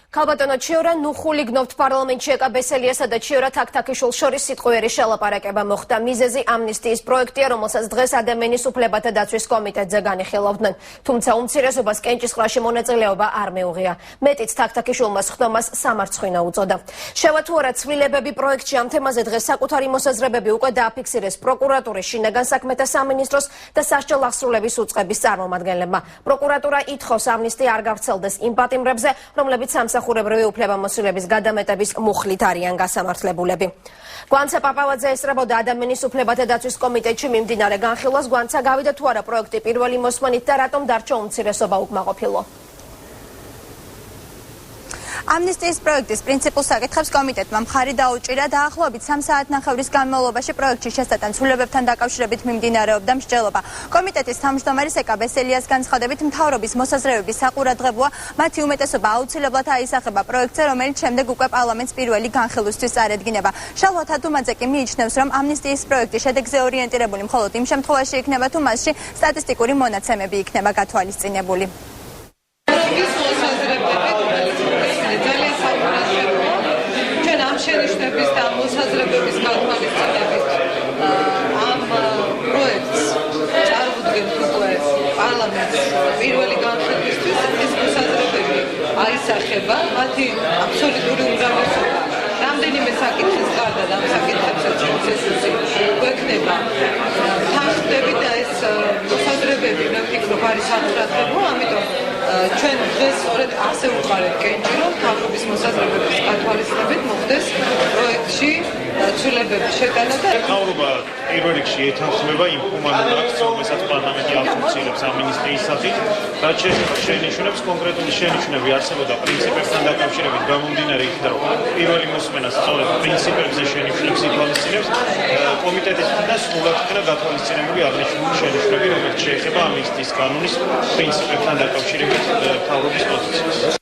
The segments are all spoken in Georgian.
Ქალბატონო ჩიორა ნუხული გნობთ პარლამენტში ეკაბესელიასა და ჩიორა თაქთაქიშვილ შორის სიტყვიერი შელაპარაკება მოხდა. მიზეზი ამნისტიის პროექტია, რომელსაც დღეს ადამიანის უფლებათა დაცვის კომიტეტზე განიხილავდნენ. თუმცა უმცირესობას კენჭისყრაში მონაწილეობა არ მეუღია. მეტიც თაქთაქიშვილმა სხდომას სამარცხვინა უწოდა. შევა თუ არა ცვლილებები პროექტში ამ თემაზე დღეს საკუთარი მოსაზრებები უკვე დააფიქსირეს პროკურატურის შინაგან საქმეთა სამინისტროს და სასჯელ აღსრულების უწყების წარმომადგენლებმა. პროკურატურა ითხოვს ამნისტია არ გავრცელდეს იმ პატიმრებზე, რომლებიც სამსახურებრივი უფლებამოსილების გადამეტების მუხლით არიან გასამართლებულები. გვანცა პაპავაძე ესწრებოდა ადამიანის უფლებათა დაცვის კომიტეტში მიმდინარე განხილვას. გვანცა გავიდა თუ არა პროექტი პირველი მოსმენით და რატომ დარჩა უმცირესობა უკმაყოფილო? ამნისტიის პროექტის პრინციპულ საკითხებს კომიტეტმა მხარი დაუჭირა. დაახლოებით 3 საათნახევრის განმავლობაში პროექტში შესატან ცვლილებებთან დაკავშირებით მიმდინარეობდა მსჯელობა. კომიტეტის თავმჯდომარის ეკაბესელიას განცხადებით, მთავრობის მოსაზრებების საყურადღებოა მათი უმეტესობა აუცილებლად აისახება პროექტზე, რომელიც შემდეგ უკვე პარლამენტს პირველი განხილვისთვის წარედგინება. შალვა თადუმაძე კი მიიჩნევს, რომ ამნისტიის პროექტი შედეგზე ორიენტირებული მხოლოდ იმ შემთხვევაში იქნება, თუ მასში სტატისტიკური მონაცემები იქნება გათვალისწინებული. შენიშვნების და მოსაზრებების გათვალისწინებით ამ პროექტს წარუდგენთ უკვე პარლამენტს პირველი განხილვისთვის. ეს მოსაზრებები აისახება, მათი აბსოლუტური უმრავლესობა რამდენიმე საკითხის გარდა და ამ საკითხებსაც პროცესში გვექნება თანხმდები და ეს მოსაზრებები მე ვფიქრობ არის საყურადღებო, ამიტომ ჩვენ დღეს სწორედ ასე ვუყარეთ კენჭი, რომ მთავრობის მოსაზრებების გათვალისწინებით მოხდეს პროექტში ცვლილებების შეტანა და მთავრობა პირველ რიგში ეთანხმება იმ ჰუმანურ აქციას, რომელსაც პარლამენტი ახორციელებს ამნისტიის სახით, რაც შენიშნებს კონკრეტული შენიშვნები არსებობდა პრინციპებთან დაკავშირებით გამომდინარე იქიდან, რომ პირველი მოსმენა სწორედ პრინციპებზე შენიშვნებს ითვალისწინებს. კომიტეტის მხრიდან სრულად იქნა გათვალისწინებული აღნიშნული შენიშვნები, რომელიც შეეხება ამნისტიის კანონის პრინციპებთან დაკავშირებით მთავრობის პოზიციას.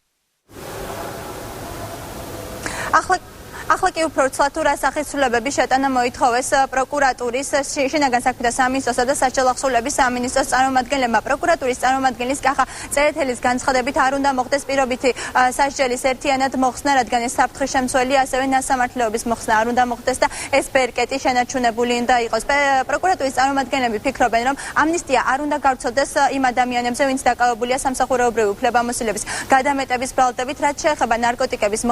ახლა კი უფრო ცლად თუ რა სახის ცვლილებების შეტანა მოითხოვეს პროკურატურის შინაგან საქმეთა სამინისტროსა და სასჯელ აღსრულების სამინისტროს წარმომადგენლებმა. პროკურატურის წარმომადგენლის კახა წერეთელის განცხადებით არ უნდა მოხდეს პირობითი სასჯელის ერთიანად მოხსნა, რადგან ეს საფრთხის შემცველი, ასევე ნასამართლეობის მოხსნა არ უნდა მოხდეს და ეს ბერკეტი შენარჩუნებული უნდა იყოს. პროკურატურის წარმომადგენლები ფიქრობენ, რომ ამნისტია არ უნდა გავრცელდეს იმ ადამიანებზე, ვინც დაკავებულია სამსახურეობრივი უფლებამოსილების გადამეტების ბრალდებით, რაც შეეხება ნარკოტიკების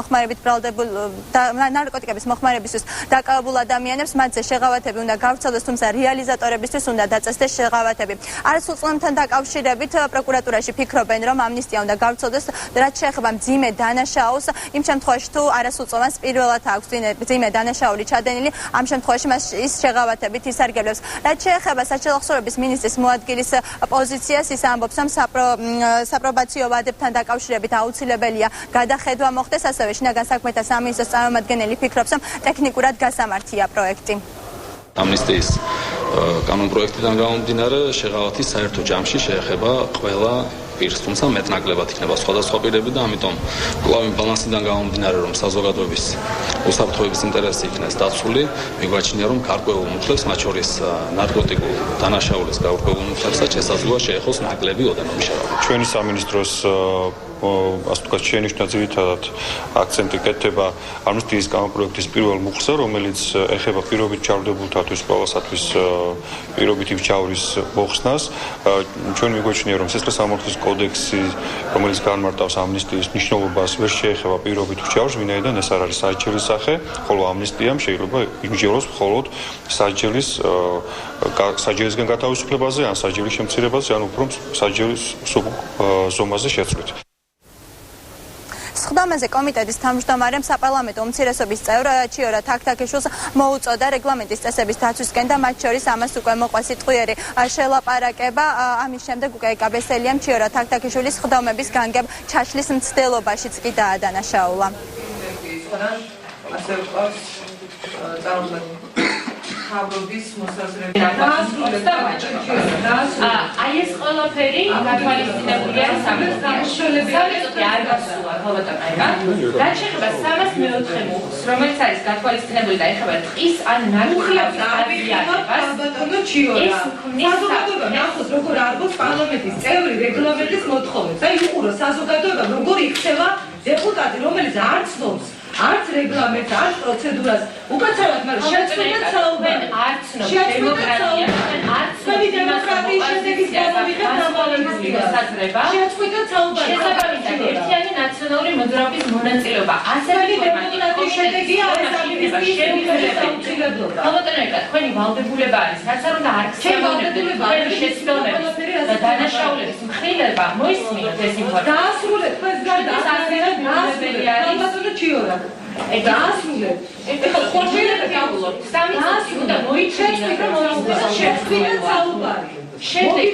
მოხმარებისთვის დაკავებულ ადამიანებს, მათზე შეღავათები უნდა გავრცელდეს, თუმცა რეალიზატორებისთვის უნდა დაწესდეს შეღავათები. არასრულ წლებთან დაკავშირებით პროკურატურაში ფიქრობენ, რომ ამნისტია უნდა გავრცელდეს, რაც შეეხება მძიმე დანაშაულს, იმ შემთხვევაში თუ არასრულ წლებას პირველად აქვს მძიმე დანაშაული ჩადენილი, ამ შემთხვევაში მას ის შეღავათებით ისარგებლებს. რაც შეეხება სასჯელ აღსრულების მინისტრის მოადგილის პოზიციას, ის ამბობს, რომ საპრობაციო ვადებთან დაკავშირებით აუცილებელია გადახედვა მოხდეს, ასევე შინაგან საქმეთა სამინისტროს წარმომადგენელი ფიქრობს, რომ ტექნიკურად გასამართია პროექტი. ამნისტიის კანონპროექტიდან გამომდინარე, შეღავათი საერთო ჯამში შეეხება ყველა პირს, თუმცა მეტნაკლებად იქნება სხვადასხვა პირები და ამიტომ კვლავ იმ ბალანსიდან გამომდინარე, რომ საზოგადოების უსაფრთხოების ინტერესი იქნეს დაცული, მიგვაჩნია, რომ გარკვეულ მუხლებს, მათ შორის ნარკოტიკულ დანაშაულის გარკვეულ მუხლებსაც შესაძლოა შეეხოს ნაკლები ოდენობის შეღავათი. ჩვენი სამინისტროს ასე ვთქვათ, შენიშვნა ძირითადად აქცენტი კეთდება ამნისტიის კანონპროექტის პირველ მუხლზე, რომელიც ეხება პირობით ჩავდებულთათვის ყველასათვის პირობითი ჩავრის მოხსნას. ჩვენ მიგვაჩნია, რომ სისხლისამართლის კოდექსი, რომელიც განმარტავს ამნისტიის მნიშვნელობას, ვერ შეეხება პირობით ჩავრს, ვინაიდან ეს არ არის სასჯელის სახე, ხოლო ამნისტიამ შეიძლება იმჯეროს მხოლოდ სასჯელისგან გათავისუფლებაზე, ან სასჯელის შემცირებაზე, ან უფრო სასჯელის ზომაზე შეცვლით. სხდომაზე კომიტეტის თავმჯდომარემ საპარლამენტო უმცირესობის წევრ ჩიორა თაქთაქიშვილს მოუწოდა რეგლამენტის წესების დაცვისკენ და მათ შორის ამას უკვე მოყვა სიტყვიერი შელაპარაკება. ამის შემდეგ უკვე ეკაბესელიამ ჩიორა თაქთაქიშვილის სხდომების განგებ ჩაშლის მცდელობაშიც კი დაადანაშაულა. მთავრობის მოსაზრებები აი ეს ყველაფერი გათვალისწინებულია სამინისტროში არ გასულა ქალბატონებმა. რაც შეეხება 304 მუხლს, რომელიც არის გათვალისწინებული და ეხება ტყის ან ნარკოტიკების აღიარებას, ბატონო ჩიორა. საზოგადოება ნახოს როგორ არბობს პარლამენტის წევრი რეგლამენტის მოთხოვნებს. აი უყურო საზოგადოება როგორ იქცევა დეპუტატი, რომელიც არ ცნობს არც რეგლამენტს, არც პროცედურას, უკაცრავად მაგრამ შეწყვეტა საუბარი. არ ცნობთ დემოკრატია, არ ცნობთ დემოკრატიის შედეგის გამომიღება დასაზრება. შეწყვეტა საუბარი. შესაბამისად, ერთიანი ნაციონალური მოძრაობის მონაწილეობა ასეთი დემოკრატიის შედეგია ეს ამინისტიის შეუძლებლობა. ხალხოთანაკა, თქვენი ვალდებულება არის, რაც არ უნდა არ ხსენებოდნენ თქვენი შეცდომები და დანაშაულების მხილება მოისმინოთ ეს ინფორმაცია. დაასრულეთ თქვენს გარდა დასაზრებელი არის ბატონო ჩიორა. დაასრულეთ. ეხლა ხორბილები გავულობთ. სამი წუთი უნდა მოიჩერდეთ და შეწყვეტა საუბარი. შემდეგ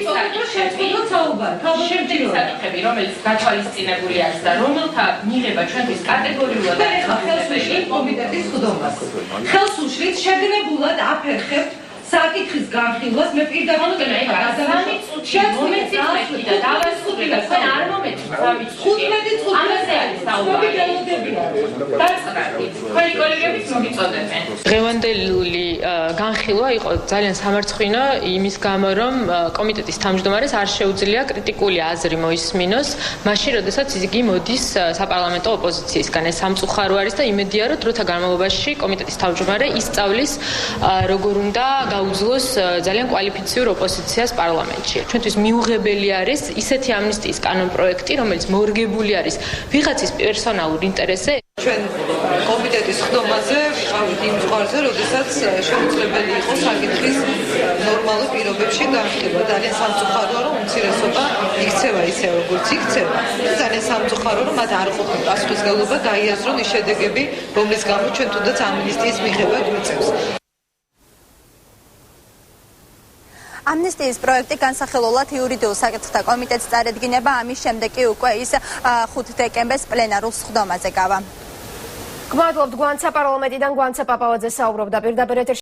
საკითხები, რომელიც გათვალისწინებული არის და რომელთა მიღება ჩვენთვის კატეგორიულად არის ხელს უშლით კომიტეტის ხდომას. ხელს უშლით შეგნებულად აფერხებთ საკითხის განხილვას მე პირდაპირ სამი წუთი მომეცით და დავასრულე და თქვენ არ მომეცით სამი წუთი. 15 წუთი ამაზე არის საუბარი. დაწყდით. თქვენი კოლეგებიც მოგიწოდებენ. დღევანდელი განხილვა იყო ძალიან სამარცხვინო იმის გამო, რომ კომიტეტის თავმჯდომარეს არ შეუძლია კრიტიკული აზრი მოისმინოს, მაშინ, როდესაც იგი მოდის საპარლამენტო ოპოზიციისგან. ეს სამწუხარო არის და იმედია, რომ დროთა განმავლობაში კომიტეტის თავმჯდომარე ისწავლის როგორ უნდა გაუძლოს ძალიან კვალიფიციურ ოპოზიციას პარლამენტში. ჩვენთვის მიუღებელი არის ისეთი ამნისტიის კანონპროექტი, რომელიც მორგებული არის ვიღაცის პერსონალურ ინტერესზე. ჩვენ კომიტეტის ხდომაზე ვიყავით იმ ზღვარზე, როდესაც შეუძლებელი იყო საკითხის ნორმალურ პირობებში განხილვა. ძალიან სამწუხაროა, რომ უმცირესობა იქცევა ისე, როგორც იქცევა. ძალიან სამწუხაროა, რომ მათ არ ყოფნა პასუხისმგებლობა გაიაზრონ ის შედეგები, რომლის გამო ჩვენ თუნდაც ამნისტიის მიღება გვიწევს. ამნისტიის პროექტი განსახილველად იურიდიულ საკითხთა კომიტეტს წარედგინება, ამის შემდეგ კი უკვე ის 5 დეკემბერს პლენარულ სხდომაზე გავა. გმადლობთ გვანცა პარლამენტიდან გვანცა პაპავაძე საუბრობდა პირდაპირ ეთერში.